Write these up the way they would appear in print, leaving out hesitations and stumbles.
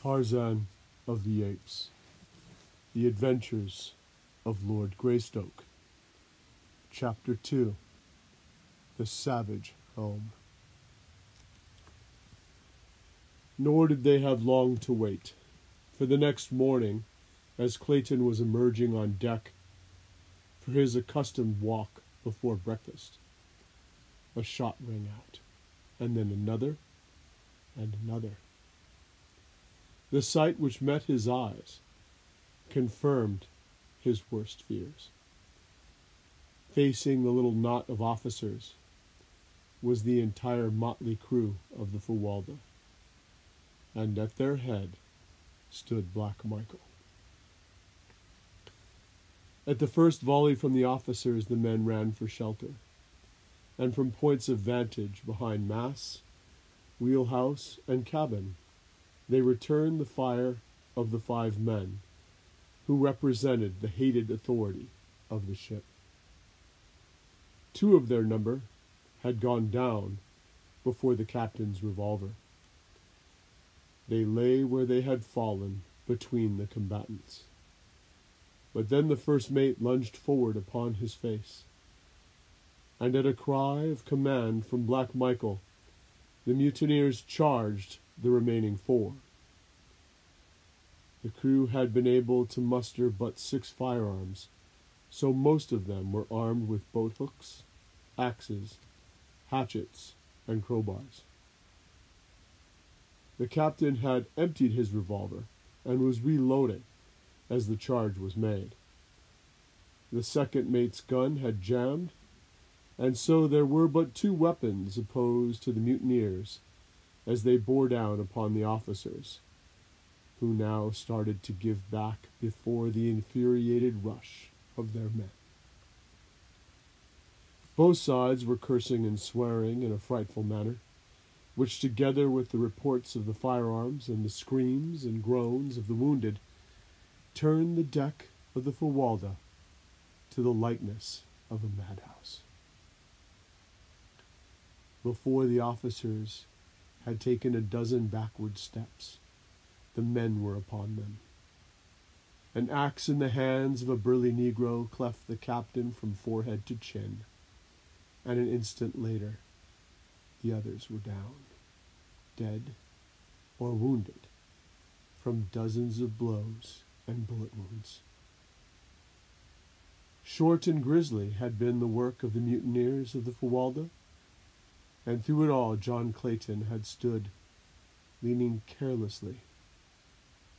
Tarzan of the Apes. The Adventures of Lord Greystoke. Chapter 2. The Savage Home. Nor did they have long to wait, for the next morning, as Clayton was emerging on deck for his accustomed walk before breakfast, a shot rang out, and then another and another. The sight which met his eyes confirmed his worst fears. Facing the little knot of officers was the entire motley crew of the Fuwalda, and at their head stood Black Michael. At the first volley from the officers, the men ran for shelter, and from points of vantage behind masts, wheelhouse, and cabin, they returned the fire of the 5 men who represented the hated authority of the ship. 2 of their number had gone down before the captain's revolver. They lay where they had fallen between the combatants. But then the first mate lunged forward upon his face, and at a cry of command from Black Michael, the mutineers charged the remaining 4. The crew had been able to muster but 6 firearms, so most of them were armed with boat hooks, axes, hatchets, and crowbars. The captain had emptied his revolver and was reloading as the charge was made. The second mate's gun had jammed, and so there were but 2 weapons opposed to the mutineers as they bore down upon the officers, who now started to give back before the infuriated rush of their men. Both sides were cursing and swearing in a frightful manner, which, together with the reports of the firearms and the screams and groans of the wounded, turned the deck of the Fuwalda to the likeness of a madhouse. Before the officers had taken a dozen backward steps, the men were upon them. An axe in the hands of a burly Negro cleft the captain from forehead to chin, and an instant later the others were down, dead or wounded from dozens of blows and bullet wounds. Short and grisly had been the work of the mutineers of the Fuwalda, and through it all John Clayton had stood, leaning carelessly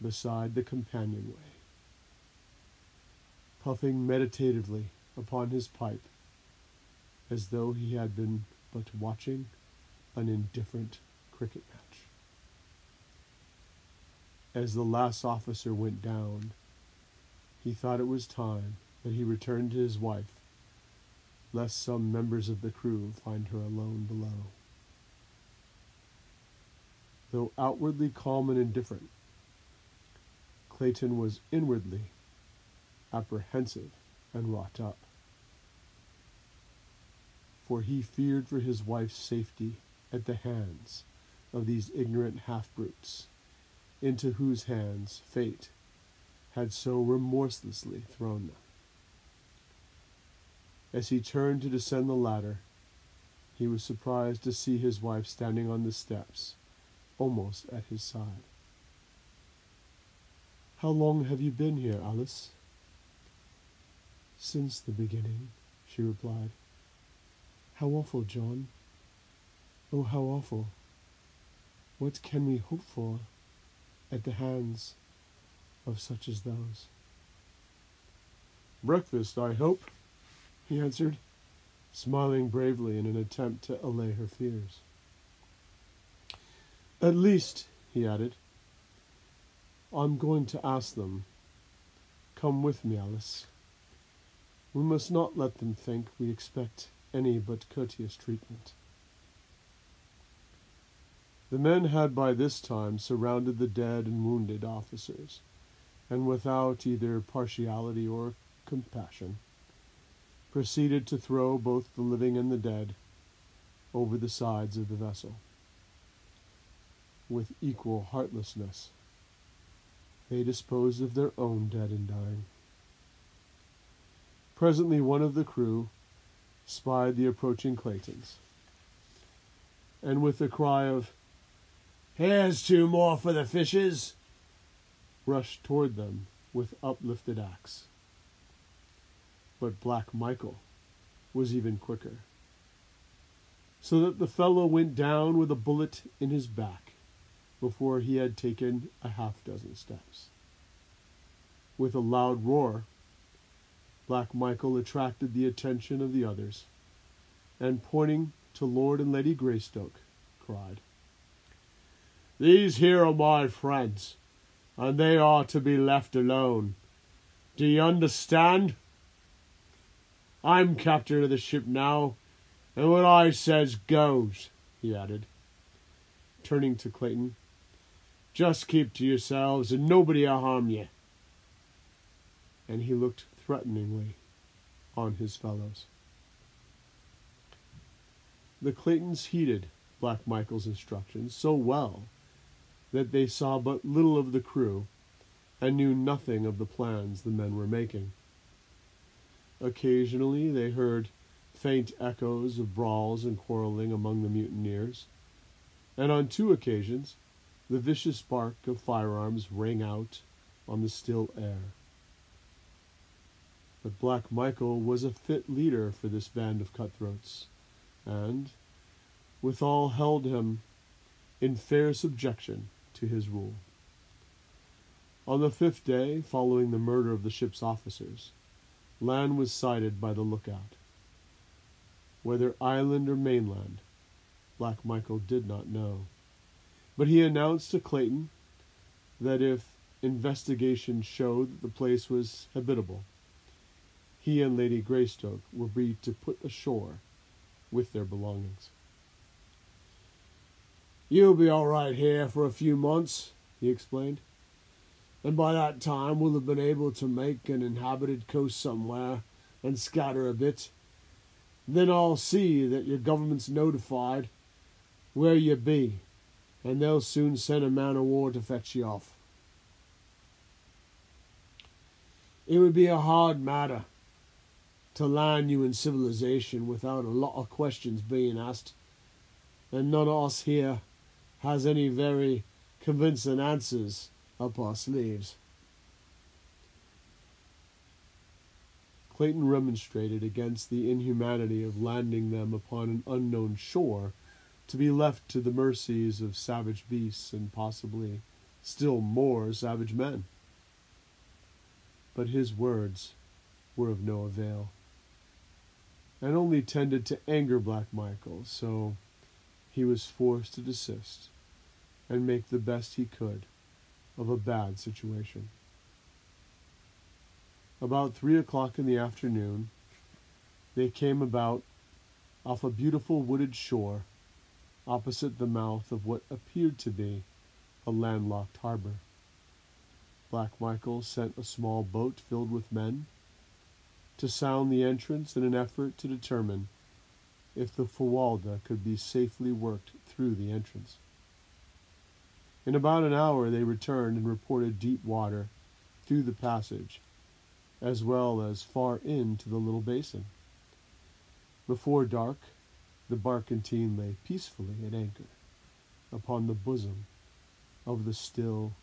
beside the companionway, puffing meditatively upon his pipe, as though he had been but watching an indifferent cricket match. As the last officer went down, he thought it was time that he returned to his wife, lest some members of the crew find her alone below. Though outwardly calm and indifferent, Clayton was inwardly apprehensive and wrought up, for he feared for his wife's safety at the hands of these ignorant half-brutes, into whose hands fate had so remorselessly thrown them. As he turned to descend the ladder, he was surprised to see his wife standing on the steps, almost at his side. "How long have you been here, Alice?" "Since the beginning," she replied. "How awful, John. Oh, how awful. What can we hope for at the hands of such as those?" "Breakfast, I hope," he answered, smiling bravely in an attempt to allay her fears. "At least," he added, "I'm going to ask them. Come with me, Alice. We must not let them think we expect any but courteous treatment." The men had by this time surrounded the dead and wounded officers, and without either partiality or compassion, proceeded to throw both the living and the dead over the sides of the vessel. With equal heartlessness, they disposed of their own dead and dying. Presently one of the crew spied the approaching Claytons, and with a cry of, "Here's 2 more for the fishes," rushed toward them with uplifted axe. But Black Michael was even quicker, so that the fellow went down with a bullet in his back before he had taken a half-dozen steps. With a loud roar, Black Michael attracted the attention of the others, and pointing to Lord and Lady Greystoke, cried, "These here are my friends, and they are to be left alone. Do you understand? I'm captain of the ship now, and what I says goes," he added, turning to Clayton. "Just keep to yourselves, and nobody'll harm you." And he looked threateningly on his fellows. The Claytons heeded Black Michael's instructions so well that they saw but little of the crew and knew nothing of the plans the men were making. Occasionally they heard faint echoes of brawls and quarreling among the mutineers, and on 2 occasions the vicious bark of firearms rang out on the still air. But Black Michael was a fit leader for this band of cutthroats, and withal held him in fair subjection to his rule. On the 5th day following the murder of the ship's officers, land was sighted by the lookout. Whether island or mainland, Black Michael did not know, but he announced to Clayton that if investigation showed that the place was habitable, he and Lady Greystoke were free to put ashore with their belongings. "You'll be all right here for a few months," he explained, "and by that time we'll have been able to make an inhabited coast somewhere and scatter a bit. Then I'll see that your government's notified where you be, and they'll soon send a man of war to fetch you off. It would be a hard matter to land you in civilization without a lot of questions being asked, and none of us here has any very convincing answers up our sleeves." Clayton remonstrated against the inhumanity of landing them upon an unknown shore to be left to the mercies of savage beasts and possibly still more savage men. But his words were of no avail, and only tended to anger Black Michael, so he was forced to desist and make the best he could of a bad situation. About 3 o'clock in the afternoon, they came about off a beautiful wooded shore opposite the mouth of what appeared to be a landlocked harbor. Black Michael sent a small boat filled with men to sound the entrance in an effort to determine if the Fawalda could be safely worked through the entrance. In about an hour they returned and reported deep water through the passage, as well as far into the little basin. Before dark, the barkentine lay peacefully at anchor upon the bosom of the still,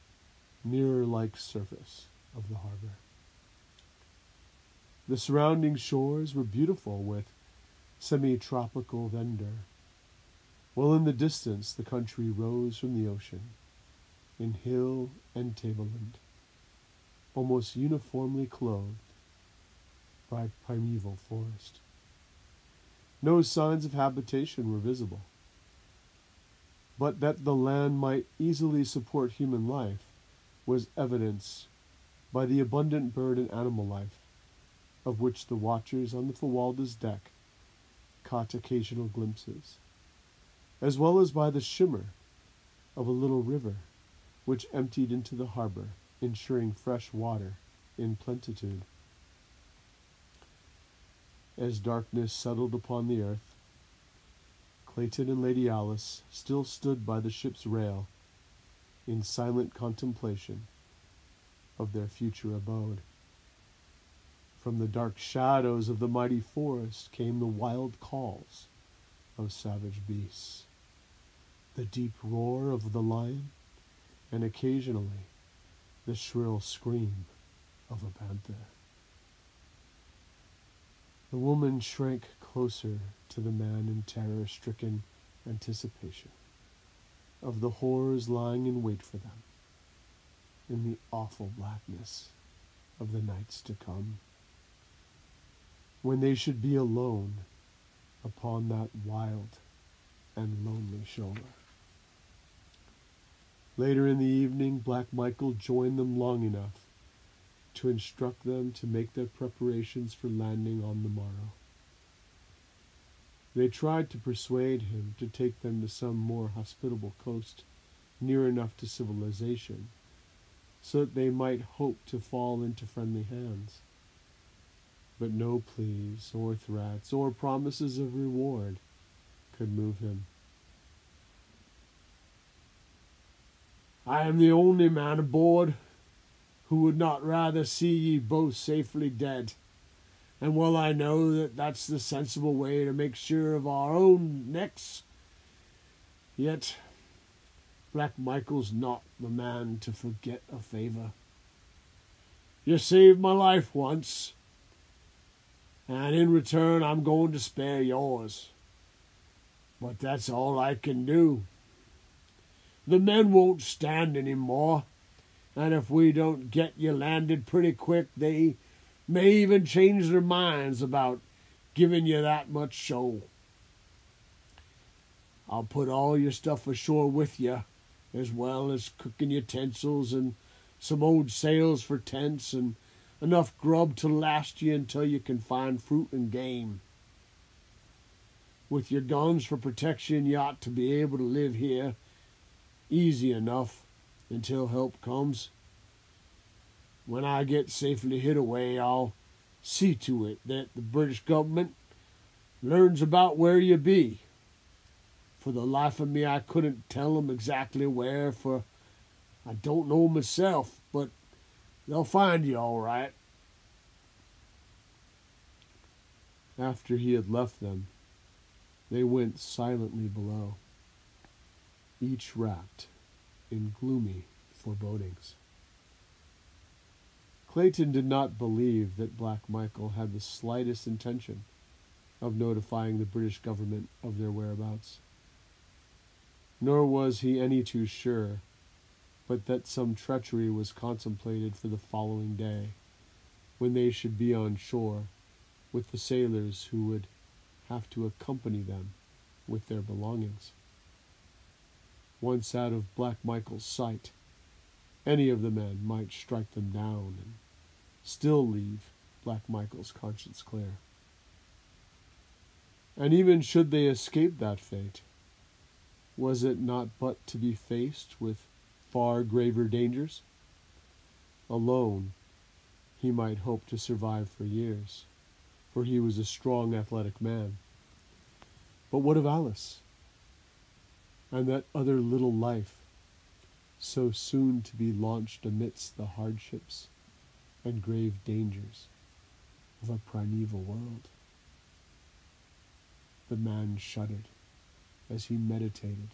mirror-like surface of the harbor. The surrounding shores were beautiful with semi-tropical verdure, while in the distance the country rose from the ocean, in hill and tableland, almost uniformly clothed by primeval forest. No signs of habitation were visible, but that the land might easily support human life was evidenced by the abundant bird and animal life, of which the watchers on the Fawalda's deck caught occasional glimpses, as well as by the shimmer of a little river which emptied into the harbor, ensuring fresh water in plenitude. As darkness settled upon the earth, Clayton and Lady Alice still stood by the ship's rail in silent contemplation of their future abode. From the dark shadows of the mighty forest came the wild calls of savage beasts, the deep roar of the lion, and occasionally the shrill scream of a panther. The woman shrank closer to the man in terror-stricken anticipation of the horrors lying in wait for them in the awful blackness of the nights to come, when they should be alone upon that wild and lonely shore. Later in the evening, Black Michael joined them long enough to instruct them to make their preparations for landing on the morrow. They tried to persuade him to take them to some more hospitable coast near enough to civilization, so that they might hope to fall into friendly hands. But no pleas or threats or promises of reward could move him. "I am the only man aboard who would not rather see ye both safely dead, and well I know that that's the sensible way to make sure of our own necks, yet Black Michael's not the man to forget a favour. You saved my life once, and in return I'm going to spare yours. But that's all I can do. The men won't stand any more, and if we don't get you landed pretty quick, they may even change their minds about giving you that much show. I'll put all your stuff ashore with you, as well as cooking utensils and some old sails for tents and enough grub to last you until you can find fruit and game. With your guns for protection, you ought to be able to live here easy enough until help comes. When I get safely hid away, I'll see to it that the British government learns about where you be. For the life of me, I couldn't tell them exactly where, for I don't know myself, but they'll find you all right." After he had left them, they went silently below, each wrapped in gloomy forebodings. Clayton did not believe that Black Michael had the slightest intention of notifying the British government of their whereabouts. Nor was he any too sure but that some treachery was contemplated for the following day, when they should be on shore with the sailors who would have to accompany them with their belongings. Once out of Black Michael's sight, any of the men might strike them down and still leave Black Michael's conscience clear. And even should they escape that fate, was it not but to be faced with far graver dangers? Alone, he might hope to survive for years, for he was a strong, athletic man. But what of Alice? And that other little life, so soon to be launched amidst the hardships and grave dangers of a primeval world? The man shuddered as he meditated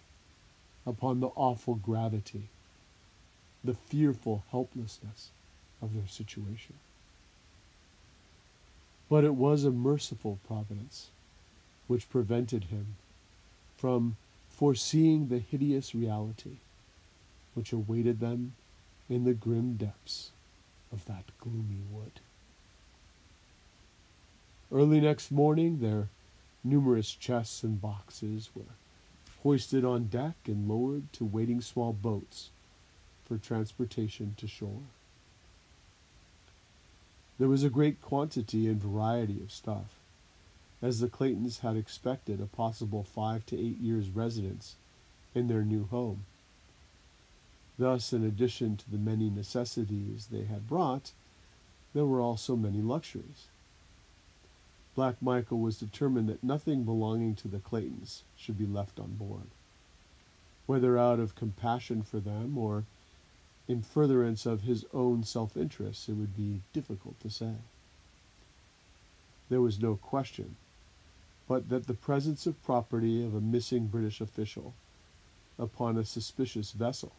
upon the awful gravity, the fearful helplessness of their situation. But it was a merciful providence which prevented him from foreseeing the hideous reality which awaited them in the grim depths of that gloomy wood. Early next morning, their numerous chests and boxes were hoisted on deck and lowered to waiting small boats for transportation to shore. There was a great quantity and variety of stuff, as the Claytons had expected a possible 5 to 8 years' residence in their new home. Thus, in addition to the many necessities they had brought, there were also many luxuries. Black Michael was determined that nothing belonging to the Claytons should be left on board, whether out of compassion for them or In furtherance of his own self-interest, it would be difficult to say. There was no question but that the presence of property of a missing British official upon a suspicious vessel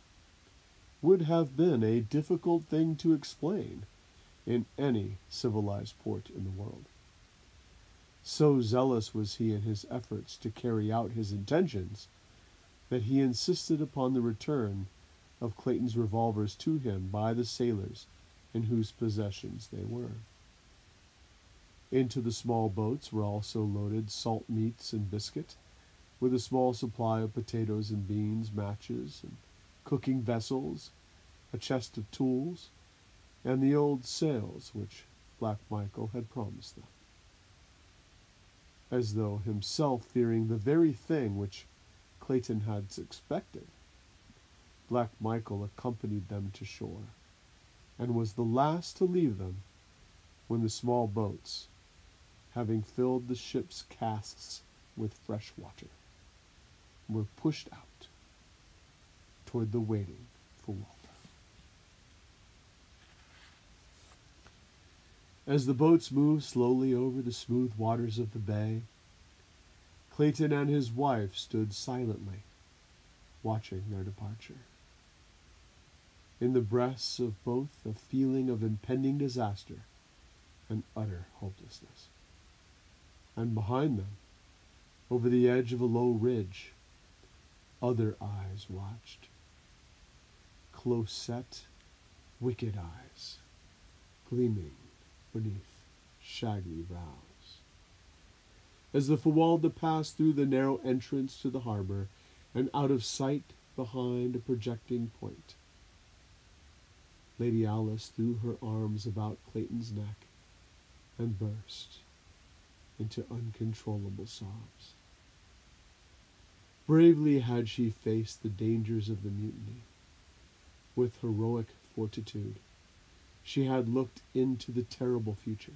would have been a difficult thing to explain in any civilized port in the world. So zealous was he in his efforts to carry out his intentions that he insisted upon the return of Clayton's revolvers to him by the sailors in whose possessions they were. Into the small boats were also loaded salt meats and biscuit, with a small supply of potatoes and beans, matches, and cooking vessels, a chest of tools, and the old sails which Black Michael had promised them. As though himself fearing the very thing which Clayton had expected, Black Michael accompanied them to shore, and was the last to leave them when the small boats, having filled the ship's casks with fresh water, were pushed out toward the waiting for Walter. As the boats moved slowly over the smooth waters of the bay, Clayton and his wife stood silently, watching their departure. In the breasts of both a feeling of impending disaster and utter hopelessness. And behind them, over the edge of a low ridge, other eyes watched. Close-set, wicked eyes, gleaming beneath shaggy brows. As the Fuwalda passed through the narrow entrance to the harbor and out of sight behind a projecting point, Lady Alice threw her arms about Clayton's neck and burst into uncontrollable sobs. Bravely had she faced the dangers of the mutiny. With heroic fortitude, she had looked into the terrible future.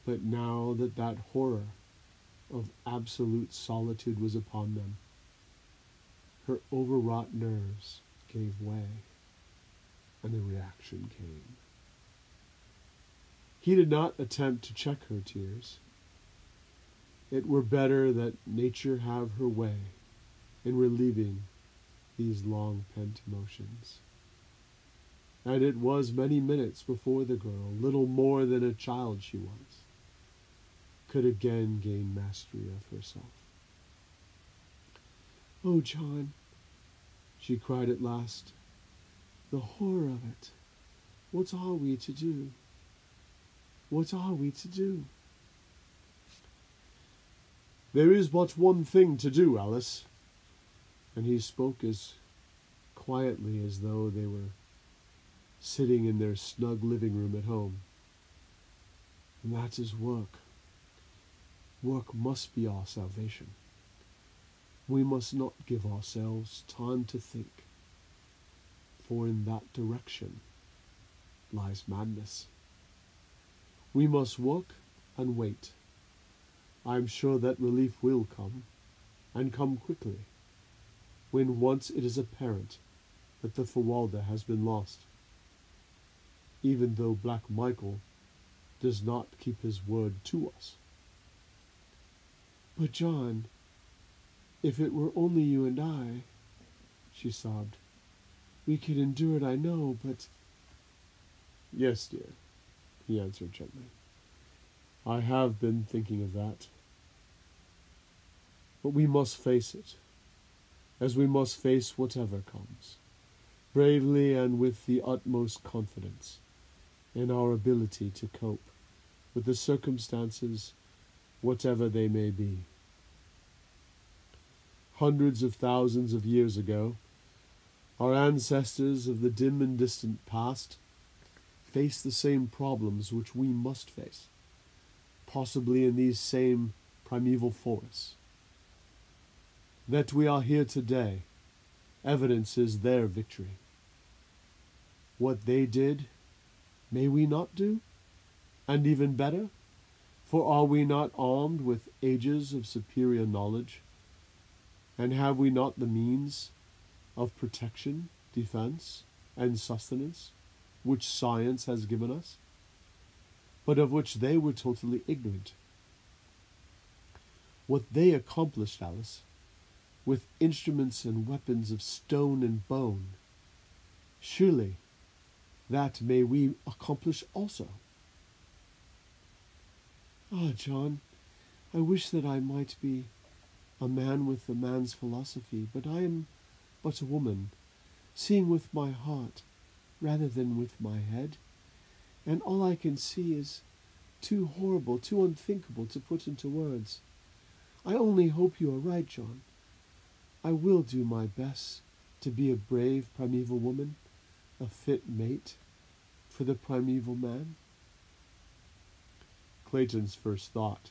But now that that horror of absolute solitude was upon them, her overwrought nerves gave way, and a reaction came. He did not attempt to check her tears. It were better that nature have her way in relieving these long-pent emotions. And it was many minutes before the girl, little more than a child she was, could again gain mastery of herself. "Oh, John," she cried at last, "the horror of it! What are we to do? What are we to do?" "There is but one thing to do, Alice." And he spoke as quietly as though they were sitting in their snug living room at home. "And that is work. Work must be our salvation. We must not give ourselves time to think, for in that direction lies madness. We must work and wait. I am sure that relief will come, and come quickly, when once it is apparent that the Fuwalda has been lost, even though Black Michael does not keep his word to us." "But John, if it were only you and I," she sobbed, "we could endure it, I know, but—" "Yes, dear," he answered gently. "I have been thinking of that. But we must face it, as we must face whatever comes, bravely and with the utmost confidence in our ability to cope with the circumstances, whatever they may be. Hundreds of thousands of years ago, our ancestors of the dim and distant past faced the same problems which we must face, possibly in these same primeval forests. That we are here today evidences their victory. What they did, may we not do? And even better? For are we not armed with ages of superior knowledge? And have we not the means of protection, defense, and sustenance which science has given us, but of which they were totally ignorant. What they accomplished, Alice, with instruments and weapons of stone and bone, surely that may we accomplish also. Ah, John, I wish that I might be a man with a man's philosophy, but I am but a woman, seeing with my heart rather than with my head, and all I can see is too horrible, too unthinkable to put into words. I only hope you are right, John. I will do my best to be a brave primeval woman, a fit mate for the primeval man. Clayton's first thought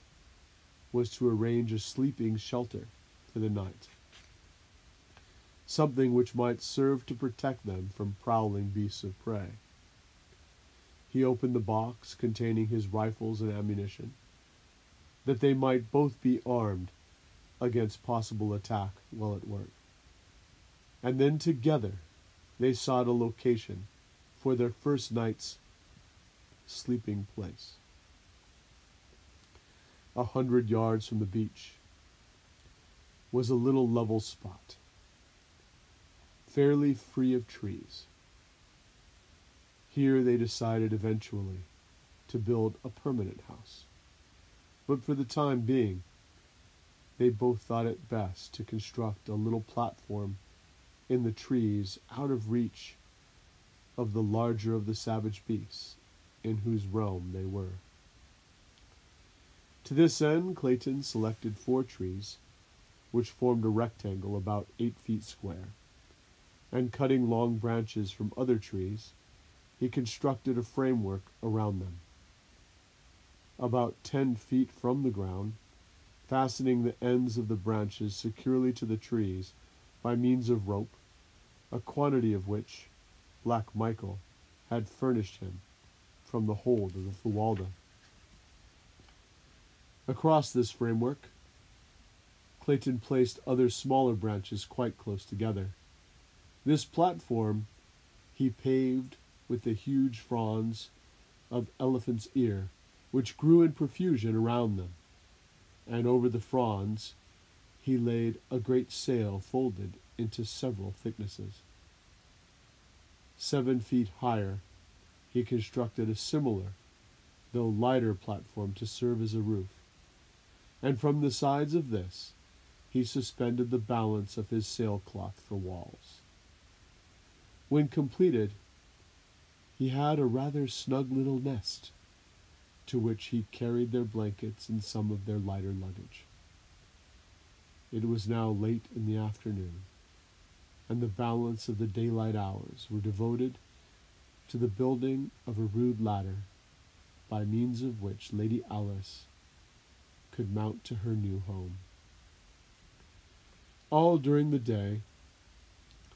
was to arrange a sleeping shelter for the night, something which might serve to protect them from prowling beasts of prey. He opened the box containing his rifles and ammunition, that they might both be armed against possible attack while at work. And then together they sought a location for their first night's sleeping place. 100 yards from the beach was a little level spot, fairly free of trees. Here they decided eventually to build a permanent house, but for the time being, they both thought it best to construct a little platform in the trees out of reach of the larger of the savage beasts in whose realm they were. To this end, Clayton selected 4 trees, which formed a rectangle about 8 feet square, and cutting long branches from other trees, he constructed a framework around them. About 10 feet from the ground, fastening the ends of the branches securely to the trees by means of rope, a quantity of which Black Michael had furnished him from the hold of the Fuwalda. Across this framework, Clayton placed other smaller branches quite close together. This platform he paved with the huge fronds of elephant's ear, which grew in profusion around them, and over the fronds he laid a great sail folded into several thicknesses. 7 feet higher, he constructed a similar, though lighter platform to serve as a roof, and from the sides of this he suspended the balance of his sailcloth for walls. When completed, he had a rather snug little nest, to which he carried their blankets and some of their lighter luggage. It was now late in the afternoon, and the balance of the daylight hours were devoted to the building of a rude ladder, by means of which Lady Alice could mount to her new home. All during the day,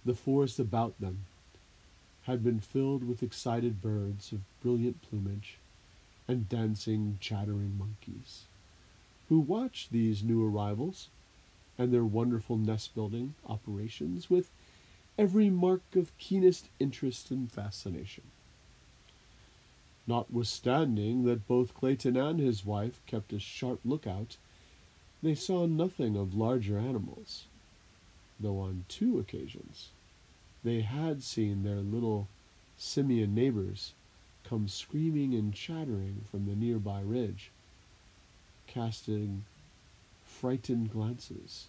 the forest about them had been filled with excited birds of brilliant plumage and dancing, chattering monkeys, who watched these new arrivals and their wonderful nest-building operations with every mark of keenest interest and fascination. Notwithstanding that both Clayton and his wife kept a sharp lookout, they saw nothing of larger animals, though on 2 occasions they had seen their little simian neighbors come screaming and chattering from the nearby ridge, casting frightened glances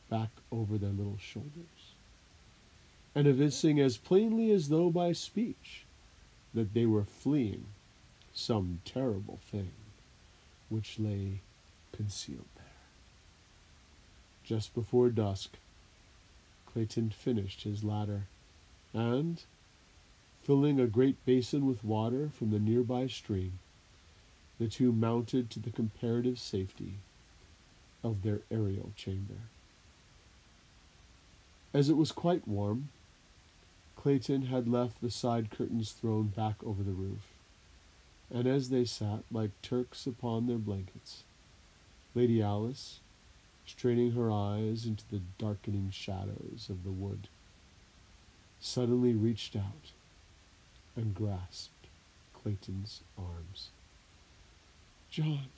back over their little shoulders, and evincing as plainly as though by speech that they were fleeing some terrible thing which lay concealed there. Just before dusk, Clayton finished his ladder, and, filling a great basin with water from the nearby stream, the two mounted to the comparative safety of their aerial chamber. As it was quite warm, Clayton had left the side curtains thrown back over the roof, and as they sat like Turks upon their blankets, Lady Alice, straining her eyes into the darkening shadows of the wood, suddenly reached out and grasped Clayton's arms. "John,"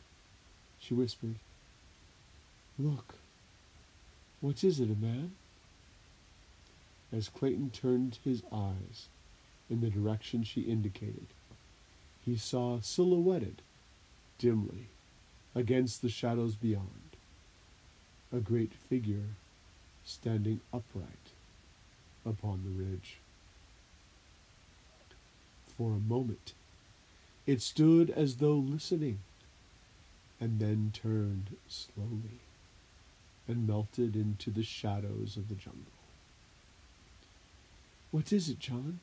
she whispered, "look. What is it, a man?" As Clayton turned his eyes in the direction she indicated, he saw silhouetted, dimly, against the shadows beyond, a great figure standing upright upon the ridge. For a moment, it stood as though listening, and then turned slowly and melted into the shadows of the jungle. "What is it, John?"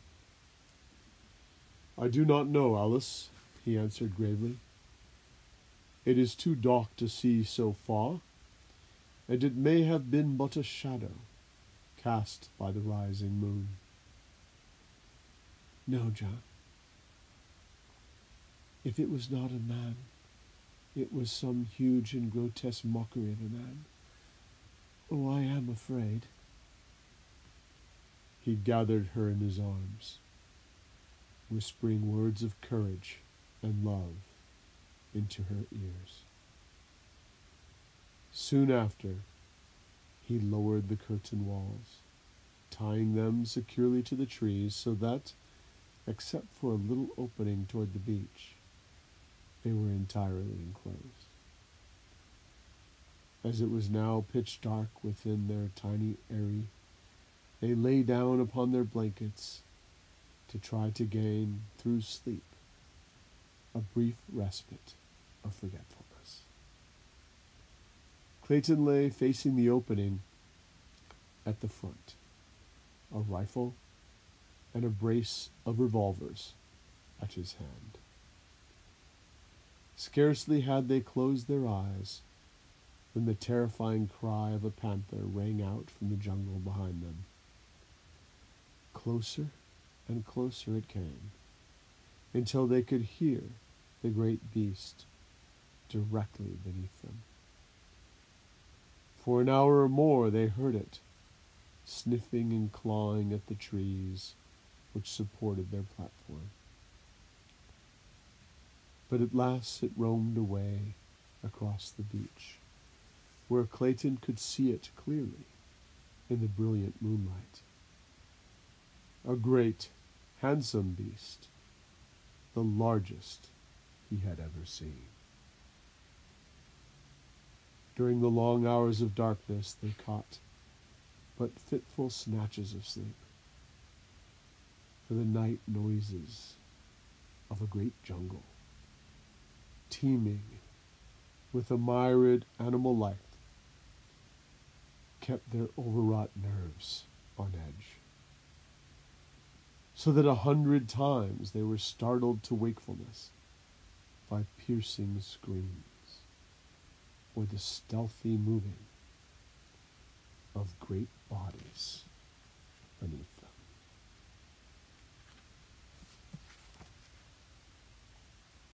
"I do not know, Alice," he answered gravely. "It is too dark to see so far, and it may have been but a shadow cast by the rising moon." "No, John. If it was not a man, it was some huge and grotesque mockery of a man. Oh, I am afraid." He gathered her in his arms, whispering words of courage and love into her ears. Soon after, he lowered the curtain walls, tying them securely to the trees so that, except for a little opening toward the beach, they were entirely enclosed. As it was now pitch dark within their tiny eyrie, they lay down upon their blankets to try to gain, through sleep, a brief respite of forgetfulness. Clayton lay facing the opening at the front, a rifle and a brace of revolvers at his hand. Scarcely had they closed their eyes than the terrifying cry of a panther rang out from the jungle behind them. Closer and closer it came, until they could hear the great beast directly beneath them. For an hour or more they heard it, sniffing and clawing at the trees which supported their platform. But at last it roamed away across the beach, where Clayton could see it clearly in the brilliant moonlight. A great, handsome beast, the largest he had ever seen. During the long hours of darkness, they caught but fitful snatches of sleep, for the night noises of a great jungle, teeming with a myriad animal life, kept their overwrought nerves on edge, so that 100 times they were startled to wakefulness by piercing screams or the stealthy moving of great bodies beneath